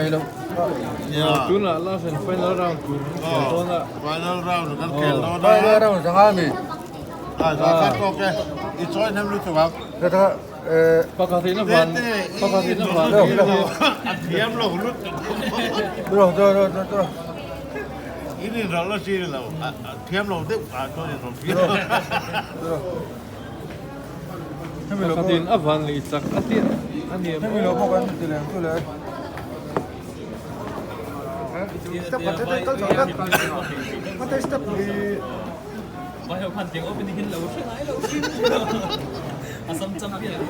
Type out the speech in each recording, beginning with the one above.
Ya. Tun lah lah sen final round tun. Oh, final round kan kel no na. Final round sangami. Zakat oke. Itoy nam lutu kap. Kata Pakatin na van. Pakatin na van. Diam lo lut. Terus. Ini ralo sini lo. Diam lo tu atau ni lo. Pakatin avan li itzak atir. Ani. Kami lo bukan dilang tu lah. Stop kat kau jangan. Mata stop di. Bahaya panting oh pinihin law siya ay law siya. Asam champion.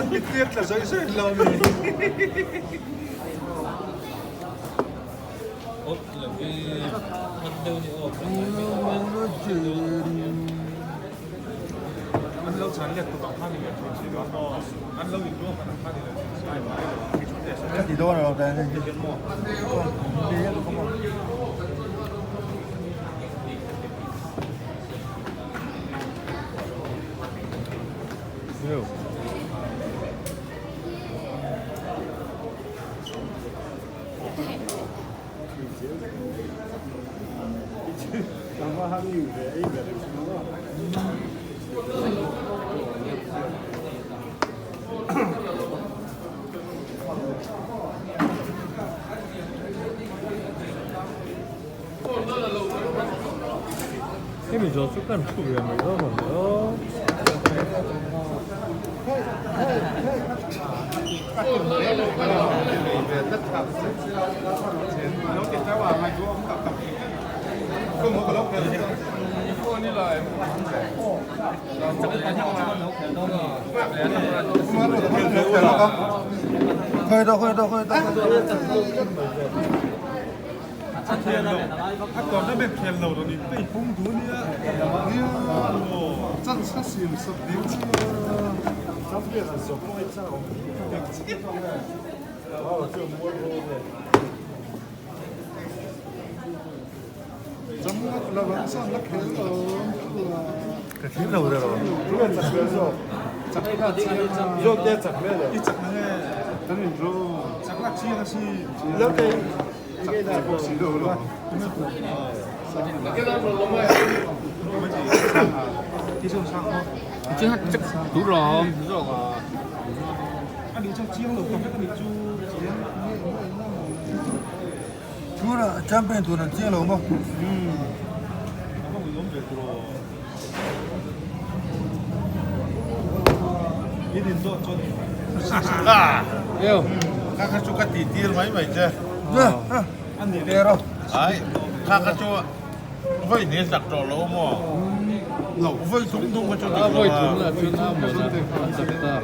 Kitiyak lah saya law ni. Oh, labi hadaw ni oh. 안라우 잔리학도 막판이면 지금 한번 안라우 유명한 막판이면 Di đâu nào đây? Yo. Ini jauh kan tu yang mereka mana? Khơi đâu. 아까 나면 켈러로니 또 봉두니야 짠 사실 섭딩지 잡배가 섭고 있잖아 전부가 올라가서 나 켈러 Kecil lah udah. 그게 잡배서 잡배가 저 잡배래 이 잡배 나는 저 잡같이 하시 이렇게 이게 다 복싱으로 Chứ chắc đủ rồi. 아니 저 지역으로 어떻게 쭉 Cuma champion tu nanti lo mau. 한번 너무 잘 들어 이린도 전 Ah, Yo. kakak suka titir mai mai je. 안내 Pero. Ai, kakak cuba. Voi ni sak to lo mo. Lo voi tung tung ka cho Ah, boy, tun lah, tun lah, mana? Mantap tak.